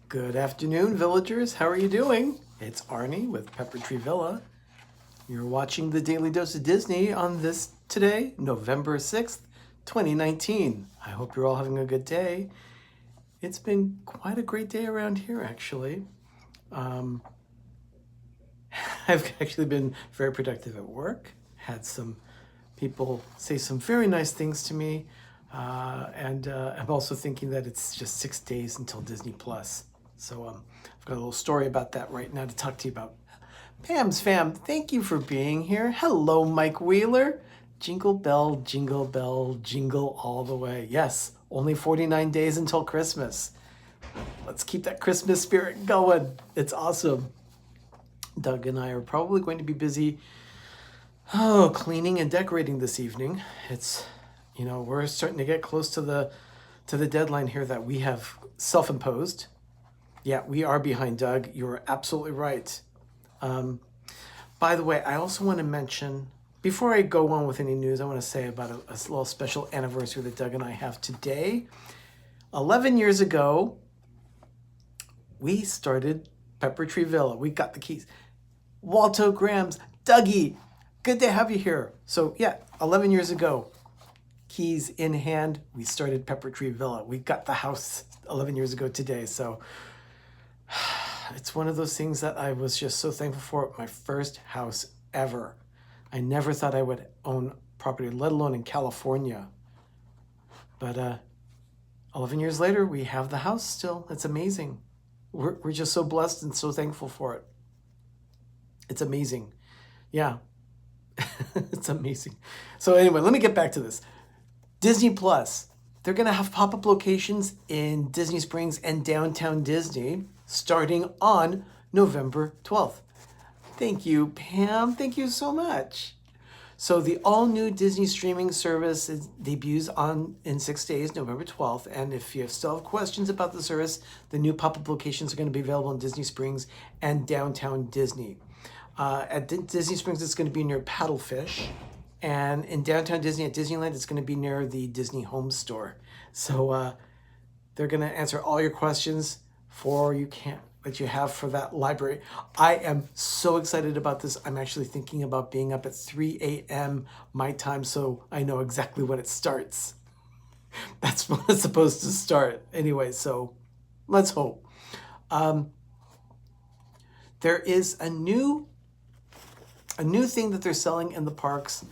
Good afternoon, villagers. How are you doing? It's Arnie with Pepper Tree Villa. You're watching the Daily Dose of Disney on this today, November 6th, 2019. I hope you're all having a good day. It's been quite a great day around here, actually. I've actually been very productive at work, had some people say some very nice things to me, and I'm also thinking that it's just 6 days until Disney Plus. So I've got a little story about that right now to talk to you about. Pam's fam, thank you for being here. Hello, Mike Wheeler. Jingle bell, jingle all the way. Yes, only 49 days until Christmas. Let's keep that Christmas spirit going. It's awesome. Doug and I are probably going to be busy cleaning and decorating this evening. It's, we're starting to get close to the deadline here that we have self-imposed. Yeah, we are behind, Doug. You're absolutely right. By the way, I also want to mention, before I go on with any news, I want to say about a little special anniversary that Doug and I have today. 11 years ago, we started Pepper Tree Villa. We got the keys. Walto Grams, Dougie, good to have you here. So yeah, 11 years ago, keys in hand, we started Pepper Tree Villa. We got the house 11 years ago today. So it's one of those things that I was just so thankful for. My first house ever. I never thought I would own property, let alone in California. But 11 years later, we have the house still. It's amazing. We're just so blessed and so thankful for it. It's amazing. Yeah, it's amazing. So anyway, let me get back to this. Disney Plus. They're going to have pop-up locations in Disney Springs and downtown Disney starting on November 12th. Thank you, Pam. Thank you so much. So the all-new Disney streaming service debuts in 6 days, November 12th. And if you still have questions about the service, the new pop-up locations are going to be available in Disney Springs and downtown Disney. At Disney Springs, it's going to be near Paddlefish. And in downtown Disney at Disneyland, it's going to be near the Disney Home Store. So they're going to answer all your questions that you have for that library. I am so excited about this. I'm actually thinking about being up at 3 a.m. my time, so I know exactly when it starts. That's when it's supposed to start. Anyway, so let's hope. There is a new thing that they're selling in the parks.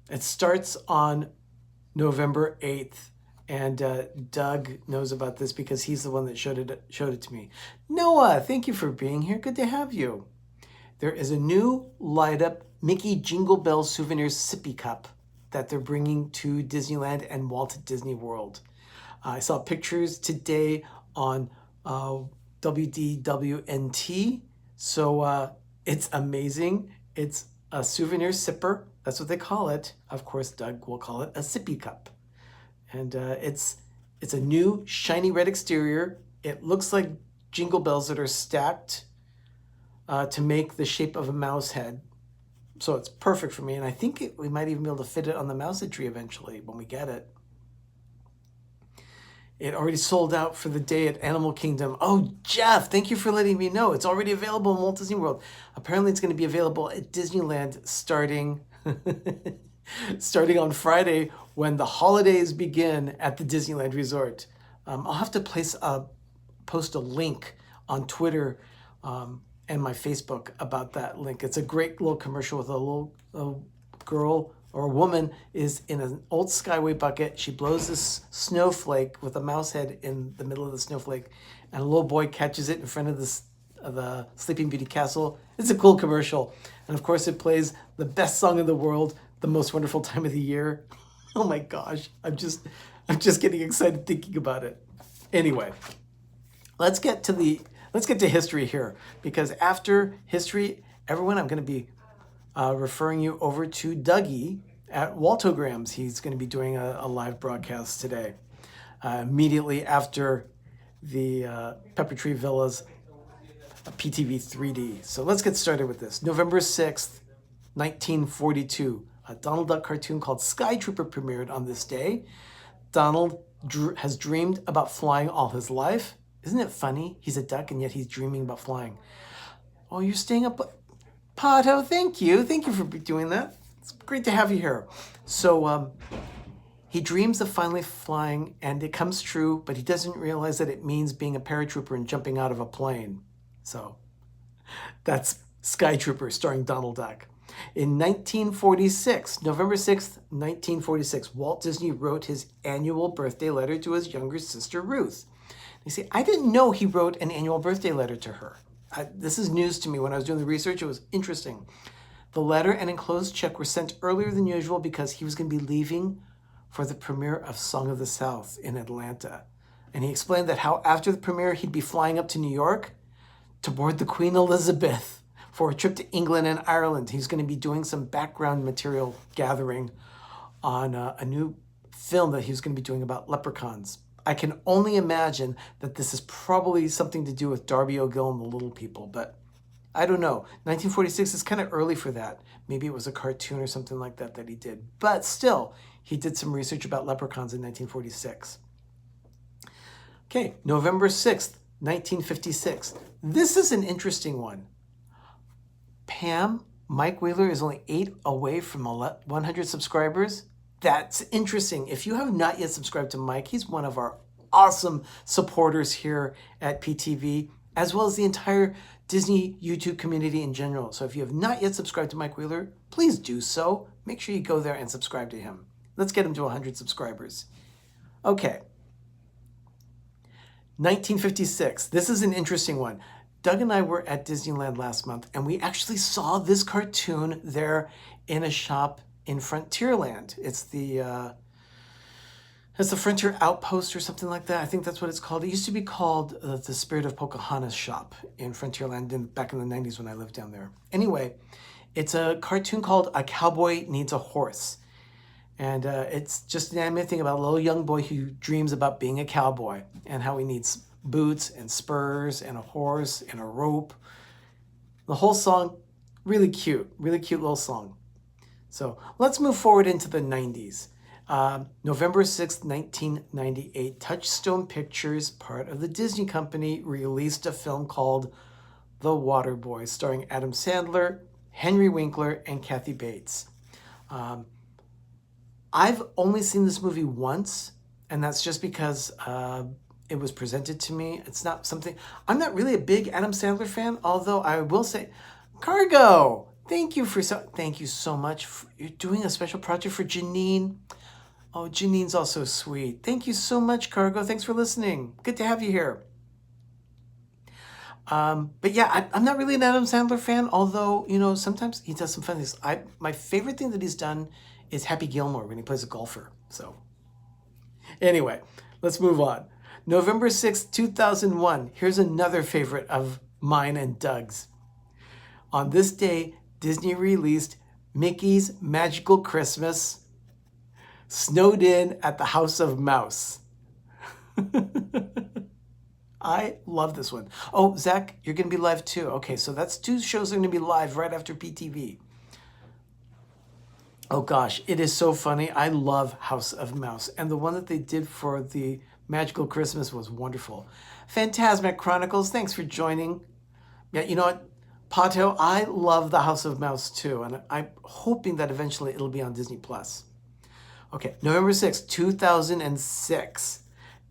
It starts on November 8th, and Doug knows about this because he's the one that showed it to me. Noah, thank you for being here. Good to have you. There is a new light-up Mickey Jingle Bell Souvenir Sippy Cup that they're bringing to Disneyland and Walt Disney World. I saw pictures today on WDWNT, so it's amazing. It's a souvenir sipper. That's what they call it. Of course, Doug will call it a sippy cup. And it's a new shiny red exterior. It looks like jingle bells that are stacked to make the shape of a mouse head. So it's perfect for me. And I think we might even be able to fit it on the mouse tree eventually when we get it. It already sold out for the day at Animal Kingdom. Oh, Jeff, thank you for letting me know. It's already available in Walt Disney World. Apparently, it's going to be available at Disneyland starting on Friday when the holidays begin at the Disneyland Resort. I'll have to post a link on Twitter and my Facebook about that link. It's a great little commercial with a little girl or a woman is in an old Skyway bucket. She blows this snowflake with a mouse head in the middle of the snowflake, and a little boy catches it in front of the Sleeping Beauty castle. It's a cool commercial. And of course it plays the best song in the world, The Most Wonderful Time of the Year. Oh my gosh, I'm just getting excited thinking about it. Anyway, let's get to history here, because after history, everyone, I'm going to be referring you over to Dougie at Waltograms. He's going to be doing a live broadcast today, immediately after the Pepper Tree Villa's PTV3D. So let's get started with this. November 6th, 1942, a Donald Duck cartoon called Sky Trooper premiered on this day. Donald has dreamed about flying all his life. Isn't it funny? He's a duck and yet he's dreaming about flying. Oh, you're staying up. Pato, thank you. Thank you for doing that. It's great to have you here. So he dreams of finally flying and it comes true, but he doesn't realize that it means being a paratrooper and jumping out of a plane. So that's Sky Trooper starring Donald Duck. In 1946, November 6th, 1946, Walt Disney wrote his annual birthday letter to his younger sister, Ruth. You see, I didn't know he wrote an annual birthday letter to her. This is news to me. When I was doing the research, it was interesting. The letter and enclosed check were sent earlier than usual because he was going to be leaving for the premiere of Song of the South in Atlanta. And he explained that how after the premiere, he'd be flying up to New York to board the Queen Elizabeth for a trip to England and Ireland. He's going to be doing some background material gathering on a new film that he was going to be doing about leprechauns. I can only imagine that this is probably something to do with Darby O'Gill and the Little People, but I don't know. 1946 is kind of early for that. Maybe it was a cartoon or something like that that he did. But still, he did some research about leprechauns in 1946. Okay, November 6th, 1956. This is an interesting one. Pam, Mike Wheeler is only 8 away from 100 subscribers. That's interesting. If you have not yet subscribed to Mike, he's one of our awesome supporters here at PTV, as well as the entire Disney YouTube community in general. So if you have not yet subscribed to Mike Wheeler, please do so. Make sure you go there and subscribe to him. Let's get him to 100 subscribers. Okay. 1956. This is an interesting one. Doug and I were at Disneyland last month, and we actually saw this cartoon there in a shop in Frontierland. It's the Frontier Outpost or something like that. I think that's what it's called. It used to be called the Spirit of Pocahontas shop in Frontierland back in the 90s when I lived down there. Anyway, it's a cartoon called A Cowboy Needs a Horse. And it's just an animated thing about a little young boy who dreams about being a cowboy and how he needs boots and spurs and a horse and a rope. The whole song, really cute little song. So let's move forward into the 90s. November 6th, 1998, Touchstone Pictures, part of the Disney Company, released a film called The Waterboy, starring Adam Sandler, Henry Winkler, and Kathy Bates. I've only seen this movie once, and that's just because it was presented to me. It's not something... I'm not really a big Adam Sandler fan, although I will say... Cargo! Thank you so much. You're doing a special project for Janine. Oh, Janine's also sweet. Thank you so much, Cargo. Thanks for listening. Good to have you here. But yeah, I'm not really an Adam Sandler fan, although, you know, sometimes he does some fun things. My favorite thing that he's done is Happy Gilmore when he plays a golfer. So anyway, let's move on. November 6th, 2001. Here's another favorite of mine and Doug's. On this day, Disney released Mickey's Magical Christmas, snowed in at the House of Mouse. I love this one. Oh, Zach, you're going to be live too. Okay, so that's 2 shows that are going to be live right after PTV. Oh gosh, it is so funny. I love House of Mouse. And the one that they did for the Magical Christmas was wonderful. Phantasmic Chronicles, thanks for joining. Yeah, you know what? Pato, I love the House of Mouse too. And I'm hoping that eventually it'll be on Disney+. Okay, November 6th, 2006.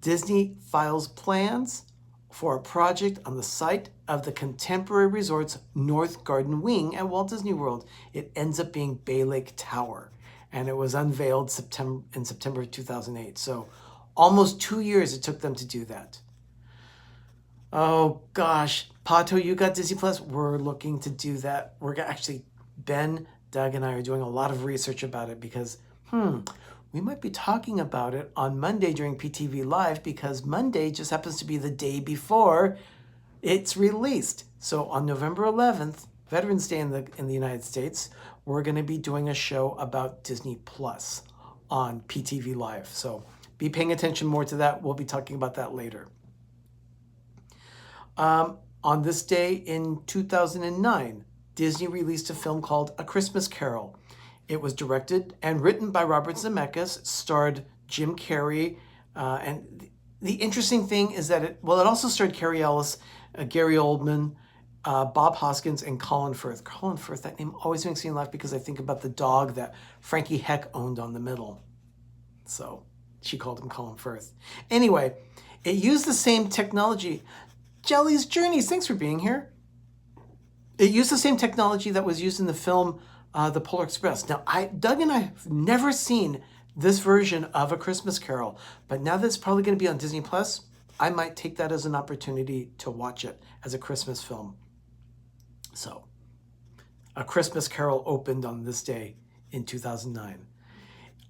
Disney files plans for a project on the site of the Contemporary Resort's North Garden Wing at Walt Disney World. It ends up being Bay Lake Tower, and it was unveiled in September of 2008. So almost 2 years it took them to do that. Oh gosh, Pato, you got Disney Plus. We're looking to do that. Ben, Doug, and I are doing a lot of research about it because, we might be talking about it on Monday during PTV Live because Monday just happens to be the day before it's released. So on November 11th, Veterans Day in the United States, we're going to be doing a show about Disney Plus on PTV Live. So be paying attention more to that. We'll be talking about that later. On this day in 2009, Disney released a film called A Christmas Carol. It was directed and written by Robert Zemeckis, starred Jim Carrey, and the interesting thing is that it also starred Carrie Ellis, Gary Oldman, Bob Hoskins, and Colin Firth. Colin Firth, that name always makes me laugh because I think about the dog that Frankie Heck owned on the middle. So she called him Colin Firth. Anyway, it used the same technology. Jelly's Journeys, thanks for being here. It used the same technology that was used in the film The Polar Express. Now, Doug and I have never seen this version of A Christmas Carol, but now that it's probably going to be on Disney Plus, I might take that as an opportunity to watch it as a Christmas film. So, A Christmas Carol opened on this day in 2009.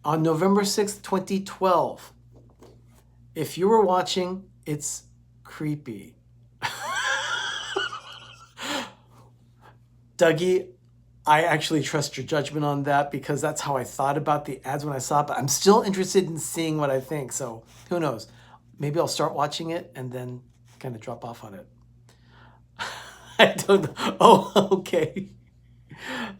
On November 6th, 2012, if you were watching, it's creepy. Dougie, I actually trust your judgment on that because that's how I thought about the ads when I saw it, but I'm still interested in seeing what I think, so who knows? Maybe I'll start watching it and then kind of drop off on it. I don't know. Oh, okay.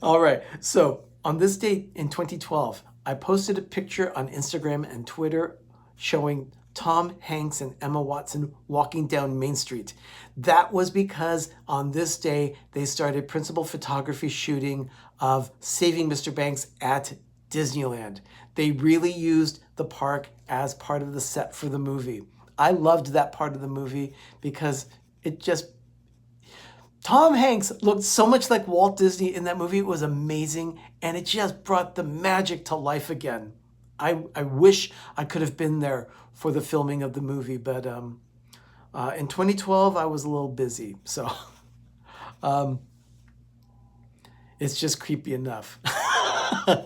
All right, so on this date in 2012, I posted a picture on Instagram and Twitter showing Tom Hanks and Emma Watson walking down Main Street. That was because on this day, they started principal photography shooting of Saving Mr. Banks at Disneyland. They really used the park as part of the set for the movie. I loved that part of the movie because Tom Hanks looked so much like Walt Disney in that movie. It was amazing, and it just brought the magic to life again. I wish I could have been there for the filming of the movie, but in 2012, I was a little busy, so it's just creepy enough.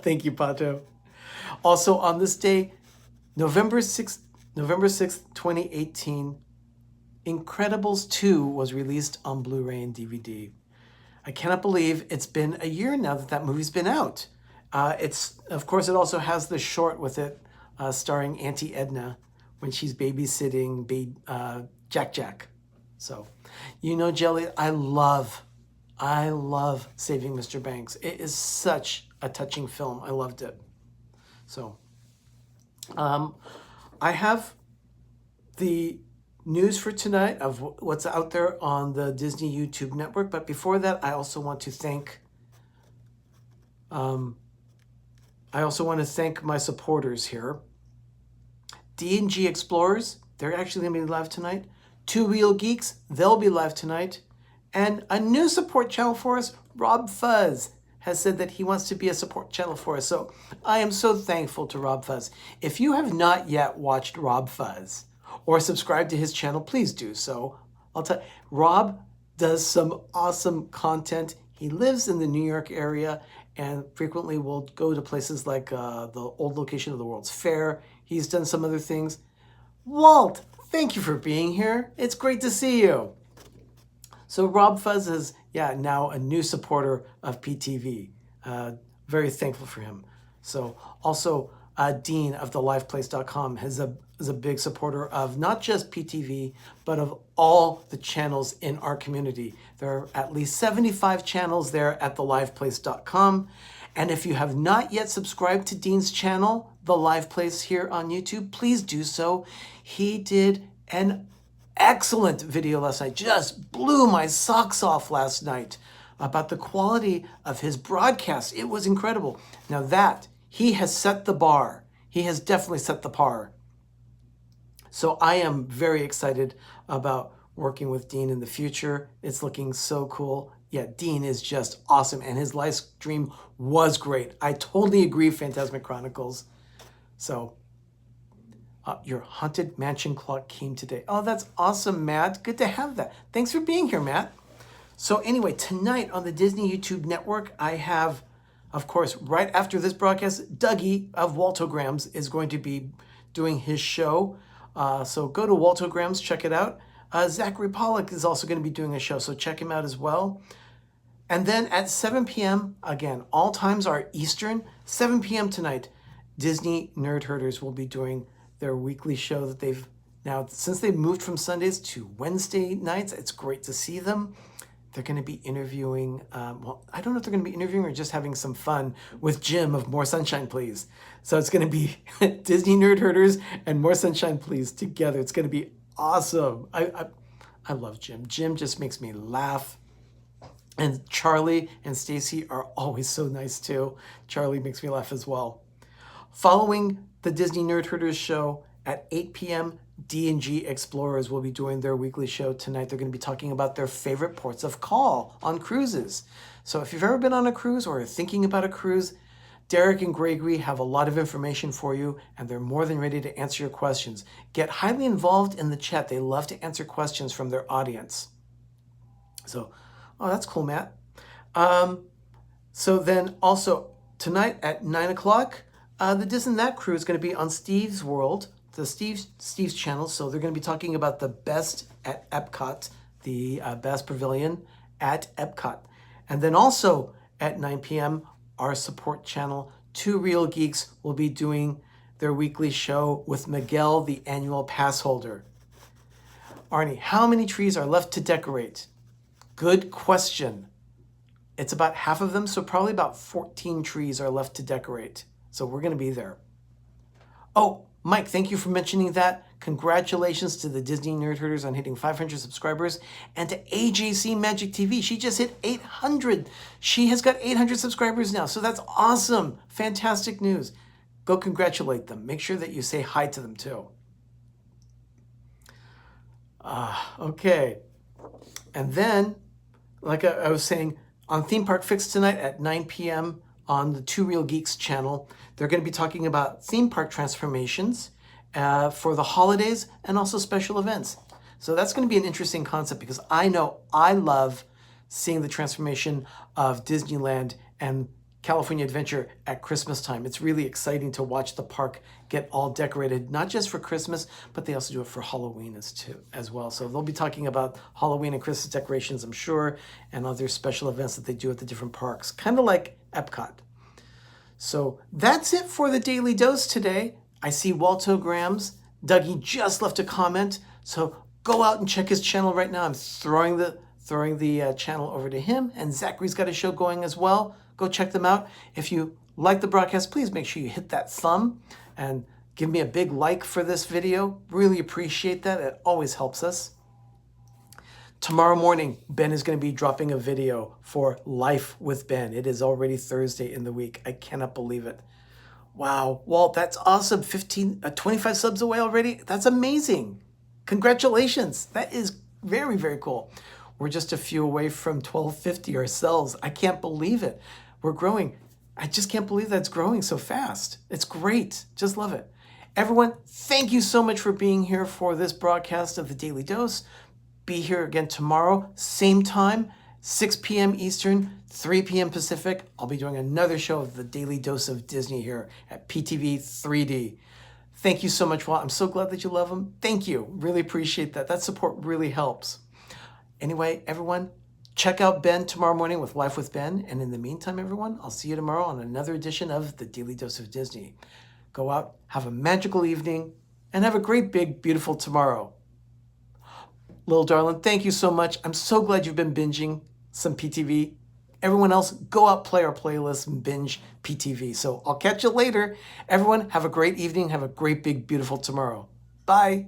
Thank you, Pato. Also, on this day, November 6th, 2018, Incredibles 2 was released on Blu-ray and DVD. I cannot believe it's been a year now that movie's been out. Of course, it also has the short with it, starring Auntie Edna when she's babysitting Jack. So, Jelly, I love Saving Mr. Banks. It is such a touching film. I loved it. So, I have the news for tonight of what's out there on the Disney YouTube network. But before that, I also want to thank my supporters here. D&G Explorers, they're actually going to be live tonight. Two Wheel Geeks, they'll be live tonight. And a new support channel for us, Rob Fuzz, has said that he wants to be a support channel for us. So I am so thankful to Rob Fuzz. If you have not yet watched Rob Fuzz or subscribed to his channel, please do so. I'll tell you, Rob does some awesome content. He lives in the New York area and frequently will go to places like the old location of the World's Fair. He's done some other things. Walt, thank you for being here. It's great to see you. So Rob Fuzz is, now a new supporter of PTV. Very thankful for him. So also Dean of theliveplace.com is a big supporter of not just PTV, but of all the channels in our community. There are at least 75 channels there at theliveplace.com. And if you have not yet subscribed to Dean's channel, The Live Place here on YouTube, please do so. He did an excellent video last night. Just blew my socks off last night about the quality of his broadcast. It was incredible. Now that, he has set the bar. He has definitely set the bar. So I am very excited about working with Dean in the future. It's looking so cool. Yeah, Dean is just awesome, and his live stream was great. I totally agree, Phantasmic Chronicles. So, your Haunted Mansion clock came today. Oh, that's awesome, Matt. Good to have that. Thanks for being here, Matt. So anyway, tonight on the Disney YouTube Network, I have, of course, right after this broadcast, Dougie of Waltograms is going to be doing his show. So go to Waltograms, check it out. Zachary Pollock is also going to be doing a show, so check him out as well. And then at 7 p.m., again, all times are Eastern, 7 p.m. tonight, Disney Nerd Herders will be doing their weekly show that they've now, since they've moved from Sundays to Wednesday nights. It's great to see them. they're going to be interviewing, well, I don't know if they're going to be interviewing or just having some fun with Jim of More Sunshine Please. So it's going to be Disney Nerd Herders and More Sunshine Please together. It's going to be awesome. I love Jim. Jim just makes me laugh. And Charlie and Stacy are always so nice too. Charlie makes me laugh as well. Following the Disney Nerd Herders show at 8 p.m., D&G Explorers will be doing their weekly show tonight. They're going to be talking about their favorite ports of call on cruises. So if you've ever been on a cruise or are thinking about a cruise, Derek and Gregory have a lot of information for you, and they're more than ready to answer your questions. Get highly involved in the chat. They love to answer questions from their audience. So, oh, that's cool, Matt. So then also tonight at 9 o'clock, the Disney That crew is going to be on Steve's World, the Steve's channel. So they're going to be talking about the best at Epcot, the best pavilion at Epcot. And then also at 9 p.m., our support channel, Two Real Geeks, will be doing their weekly show with Miguel, the annual pass holder. Arnie, how many trees are left to decorate? Good question. It's about half of them, so probably about 14 trees are left to decorate. So we're going to be there. Oh, Mike, thank you for mentioning that. Congratulations to the Disney Nerd Herders on hitting 500 subscribers, and to AJC Magic TV. She just hit 800. She has got 800 subscribers now, so that's awesome. Fantastic news. Go congratulate them. Make sure that you say hi to them too. Okay. And then, like I was saying, on Theme Park Fix tonight at 9 p.m. on the Two Real Geeks channel, they're going to be talking about theme park transformations for the holidays and also special events. So that's going to be an interesting concept because I know I love seeing the transformation of Disneyland and California Adventure at Christmas time. It's really exciting to watch the park get all decorated, not just for Christmas, but they also do it for Halloween as well. So they'll be talking about Halloween and Christmas decorations, I'm sure, and other special events that they do at the different parks, kind of like Epcot. So that's it for the Daily Dose today. I see Walto Grams. Dougie just left a comment, so go out and check his channel right now. I'm throwing the channel over to him, and Zachary's got a show going as well. Go check them out. If you like the broadcast, please make sure you hit that thumb and give me a big like for this video. Really appreciate that. It always helps us. Tomorrow morning, Ben is going to be dropping a video for Life with Ben. It is already Thursday in the week. I cannot believe it. Wow, Walt, that's awesome. 25 subs away already. That's amazing. Congratulations. That is very, very cool. We're just a few away from 1250 ourselves. I can't believe it. We're growing. I just can't believe that it's growing so fast. It's great. Just love it. Everyone, thank you so much for being here for this broadcast of the Daily Dose. Be here again tomorrow, same time, 6 p.m. Eastern, 3 p.m. Pacific. I'll be doing another show of the Daily Dose of Disney here at PTV3D. Thank you so much, Walt. I'm so glad that you love them. Thank you. Really appreciate that. That support really helps. Anyway, everyone, check out Ben tomorrow morning with Life with Ben. And in the meantime, everyone, I'll see you tomorrow on another edition of the Daily Dose of Disney. Go out, have a magical evening, and have a great, big, beautiful tomorrow. Little darling, thank you so much. I'm so glad you've been binging some PTV. Everyone else, go out, play our playlist, and binge PTV. So I'll catch you later. Everyone, have a great evening. Have a great, big, beautiful tomorrow. Bye.